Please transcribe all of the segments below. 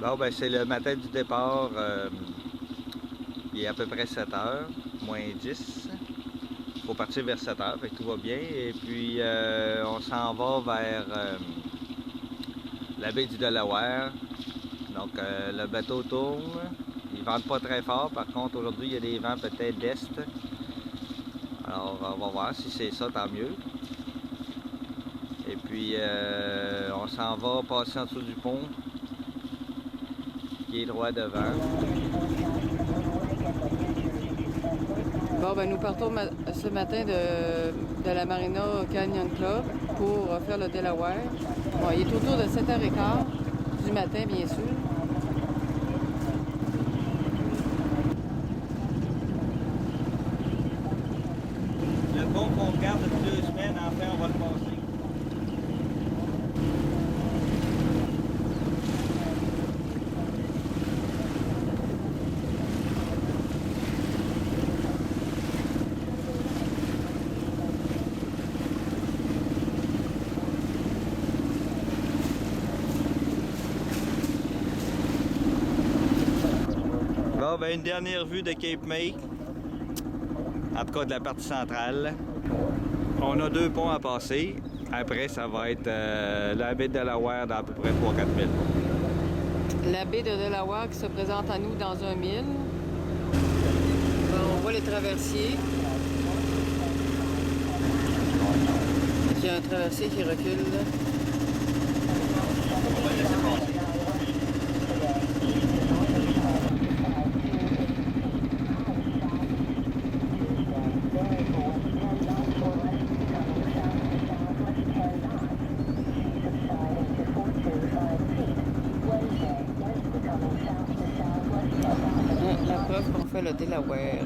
Bon, ben c'est le matin du départ. Il est à peu près 7 heures, moins 10. Il faut partir vers 7 heures, fait que tout va bien. Et puis, on s'en va vers la baie du Delaware. Donc, le bateau tourne. Il ne vente pas très fort. Par contre, aujourd'hui, il y a des vents peut-être d'est. Alors, on va voir si c'est ça, tant mieux. Et puis, on s'en va passer en dessous du pont, qui est droit devant. Bon, ben nous partons ce matin de la Marina Canyon Club pour faire le Delaware. Bon, il est autour de 7h15 du matin, bien sûr. Le pont qu'on regarde depuis 2 semaines, enfin, on va le passer. Bon, ben une dernière vue de Cape May, en tout cas de la partie centrale. On a 2 ponts à passer. Après, ça va être la baie de Delaware dans à peu près 3-4 000. La baie de Delaware qui se présente à nous dans 1 mille. Bon, on voit les traversiers. Il y a un traversier qui recule. On va laisser passer. La preuve qu'on fait le Delaware.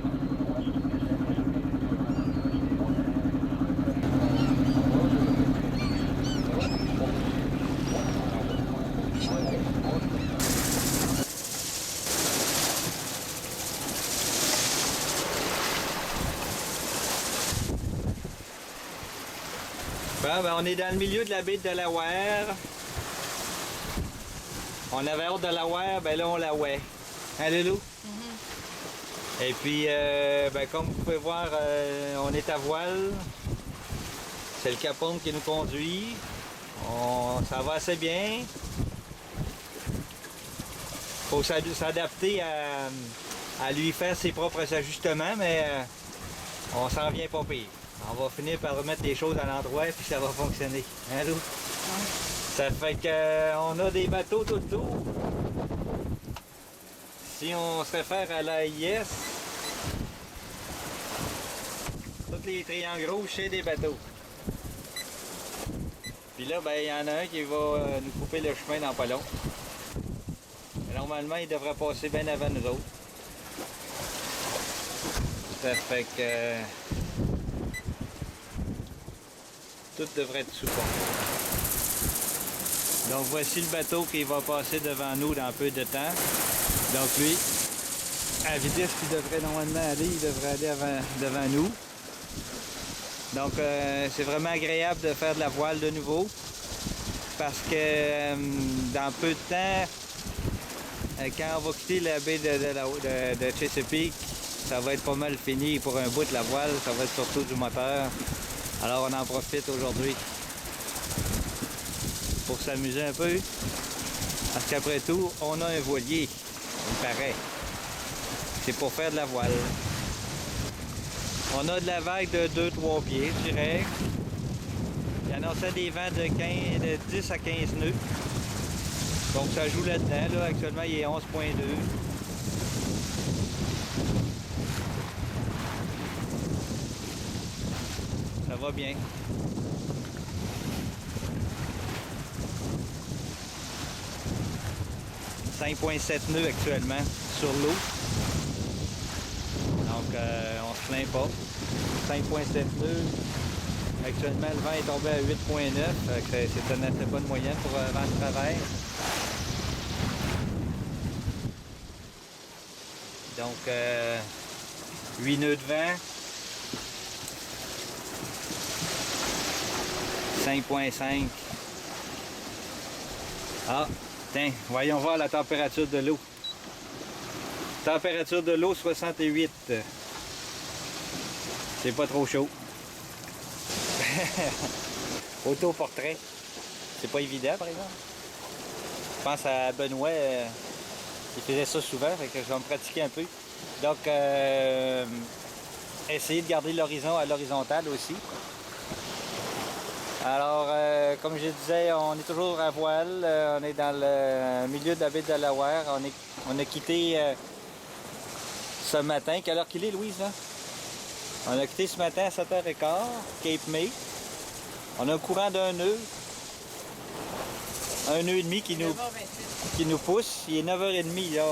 Bon, ben on est dans le milieu de la baie de Delaware. On avait hâte de Delaware, ben là on la ouais. Hein, Loulou? Et puis, ben, comme vous pouvez voir, on est à voile. C'est le Capone qui nous conduit. Ça va assez bien. Faut s'adapter à lui faire ses propres ajustements, mais on s'en vient pas pire. On va finir par remettre les choses à l'endroit puis ça va fonctionner. Hein, Lou? Ouais. Ça fait qu'on a des bateaux tout le tour. Si on se réfère à l'AIS, tous les triangles rouges, c'est des bateaux. Puis là, ben, il y en a un qui va nous couper le chemin dans pas long. Normalement, il devrait passer bien avant nous autres. Ça fait que tout devrait être sous pont. Donc voici le bateau qui va passer devant nous dans peu de temps. Donc lui, à la vitesse qu'il devrait normalement aller, il devrait aller devant nous. Donc c'est vraiment agréable de faire de la voile de nouveau. Parce que dans peu de temps, quand on va quitter la baie de Chesapeake, ça va être pas mal fini pour un bout de la voile, ça va être surtout du moteur. Alors on en profite aujourd'hui pour s'amuser un peu. Parce qu'après tout, on a un voilier, il me paraît. C'est pour faire de la voile. On a de la vague de 2-3 pieds, je dirais. Il annonçait des vents de 10 à 15 nœuds. Donc ça joue là-dedans. Là. Actuellement, il est 11,2. Ça va bien. « 5,7 nœuds actuellement sur l'eau. Donc on se plaint pas. 5,7 nœuds. Actuellement, le vent est tombé à 8,9. C'est une assez bonne moyenne pour un vent de travers. Donc 8 nœuds de vent. 5,5. Ah, Tiens, voyons voir la température de l'eau. Température de l'eau 68. C'est pas trop chaud. Autoportrait. C'est pas évident par exemple. Je pense à Benoît, il faisait ça souvent, fait que je vais me pratiquer un peu. Donc, essayer de garder l'horizon à l'horizontale aussi. Alors, comme je disais, on est toujours à voile. On est dans le milieu de la baie de Delaware. On a quitté ce matin. Quelle heure qu'il est, Louise? Là? On a quitté ce matin à 7h15, Cape May. On a un courant d'un nœud. Un nœud et demi qui nous pousse. Il est 9h30. Là,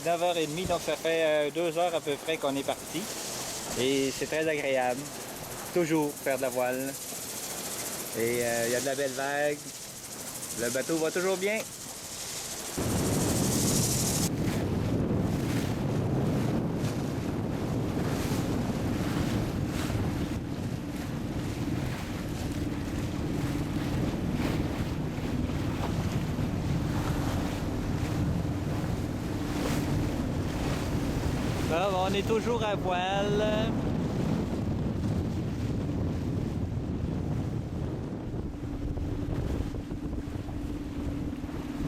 9h30, donc ça fait 2 heures à peu près qu'on est parti. Et c'est très agréable. Toujours faire de la voile. Et il y a de la belle vague. Le bateau va toujours bien. Bon, on est toujours à voile.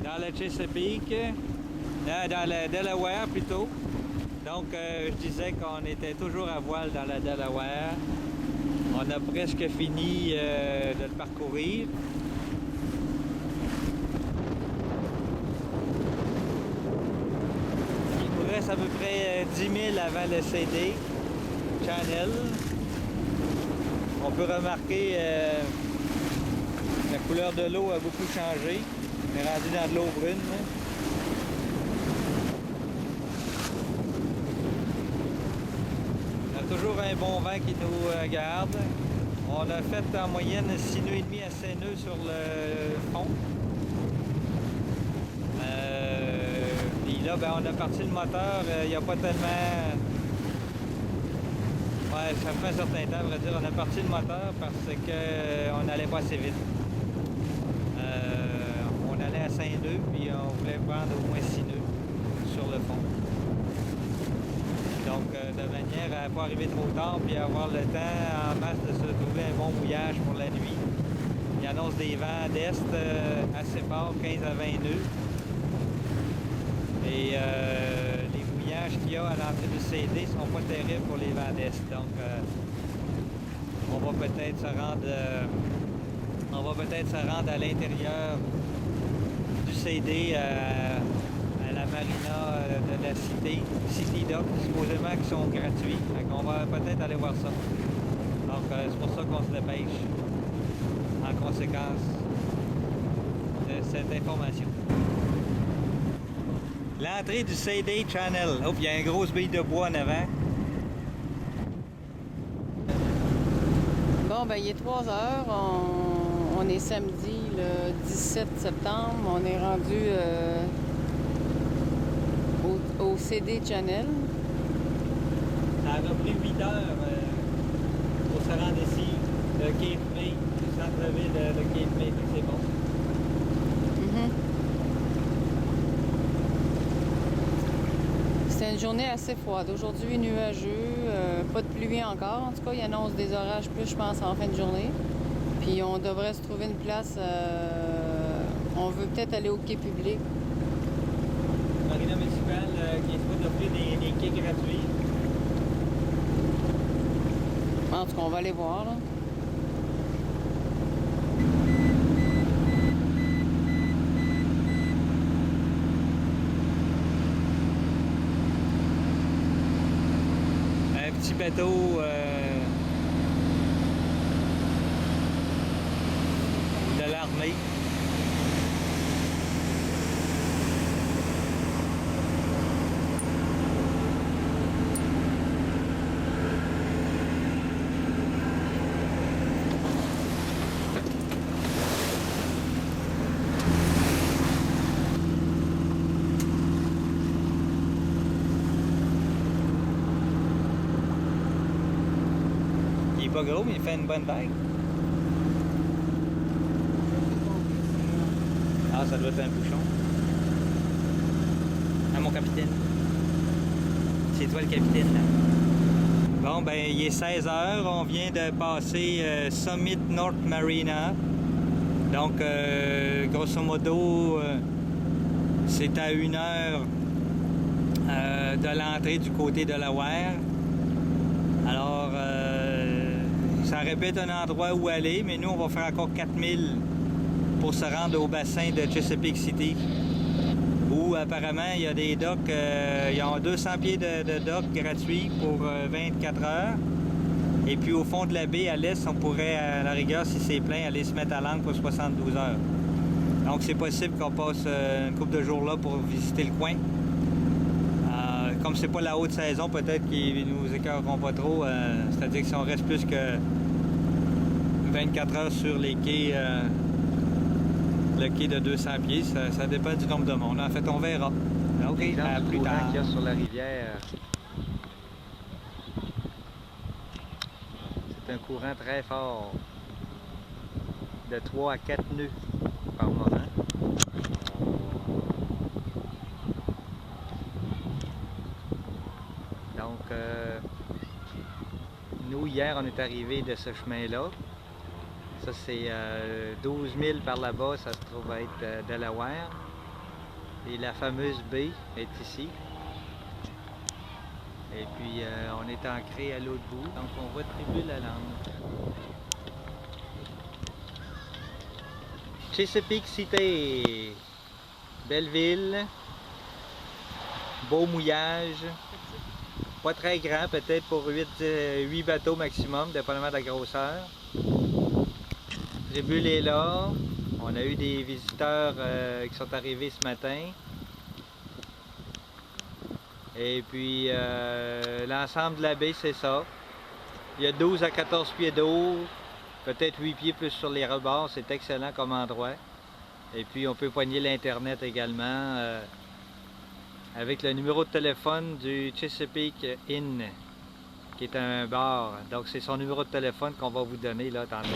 Dans le Chesapeake, dans le Delaware plutôt. Donc je disais qu'on était toujours à voile dans la Delaware. On a presque fini de le parcourir. Il nous reste à peu près 10 000 avant le CD Channel. On peut remarquer la couleur de l'eau a beaucoup changé. On est rendu dans de l'eau brune. On a toujours un bon vent qui nous garde. On a fait en moyenne 6 nœuds et demi à 7 nœuds sur le fond. Puis là, ben, on a parti le moteur. Il n'y a pas tellement... Ouais, ça fait un certain temps, à vrai dire. On a parti le moteur parce qu'on n'allait pas assez vite. On allait à 5 nœuds, puis on voulait prendre au moins 6 nœuds sur le fond. Donc, de manière à ne pas arriver trop tard, puis avoir le temps en masse de se trouver un bon mouillage pour la nuit. Il annonce des vents d'est assez forts, 15 à 20 nœuds. Et les mouillages qu'il y a à l'entrée du CD ne sont pas terribles pour les vents d'est. Donc, on va peut-être se rendre à l'intérieur du CD à la marina de la City Dock, supposément qui sont gratuits. Donc on va peut-être aller voir ça. Donc c'est pour ça qu'on se dépêche en conséquence de cette information. L'entrée du CD Channel. Oh, il y a une grosse bille de bois en avant. Bon, ben il est 3 heures. On est samedi, le 17 septembre. On est rendu au CD Channel. Ça a pris 8 heures pour se rendre ici, de Cape May, le centre-ville de Cape May, c'est bon. C'était une journée assez froide. Aujourd'hui, nuageux, pas de pluie encore. En tout cas, il annonce des orages plus, je pense, en fin de journée. Puis on devrait se trouver une place. On veut peut-être aller au quai public. Marina municipale qui est supposée d'offrir des quais gratuits. En tout cas, on va aller voir, là. Un petit bateau de l'armée. Il est pas gros, mais il fait une bonne vague. Ah, ça doit être un bouchon. à mon capitaine. C'est toi le capitaine, là. Bon, ben, il est 16 h. On vient de passer Summit North Marina. Donc, grosso modo, c'est à 1 heure de l'entrée du côté de Delaware. Alors, ça répète un endroit où aller, mais nous, on va faire encore 4000 pour se rendre au bassin de Chesapeake City, où apparemment, il y a des docks, ils ont 200 pieds de docks gratuits pour 24 heures. Et puis, au fond de la baie, à l'est, on pourrait, à la rigueur, si c'est plein, aller se mettre à l'angle pour 72 heures. Donc, c'est possible qu'on passe une couple de jours là pour visiter le coin. Comme c'est pas la haute saison, peut-être qu'ils nous écœureront pas trop. C'est-à-dire que si on reste plus que 24 heures sur les quais, le quai de 200 pieds, ça dépend du nombre de monde. En fait, on verra. OK, à plus tard. Qu'il y a sur la rivière. C'est un courant très fort. De 3 à 4 nœuds par moment. Donc, nous, hier, on est arrivé de ce chemin-là. Ça, c'est 12 000 par là-bas, ça se trouve être Delaware. Et la fameuse baie est ici. Et puis, on est ancré à l'autre bout. Donc, on voit Tribune-la-Lande. Chesapeake City. Belle ville. Beau mouillage. Pas très grand, peut-être pour 8 bateaux maximum, dépendamment de la grosseur. Tribune est là. On a eu des visiteurs qui sont arrivés ce matin. Et puis l'ensemble de la baie, c'est ça. Il y a 12 à 14 pieds d'eau, peut-être 8 pieds plus sur les rebords. C'est excellent comme endroit. Et puis on peut poigner l'Internet également avec le numéro de téléphone du Chesapeake Inn, qui est un bar. Donc c'est son numéro de téléphone qu'on va vous donner là tantôt.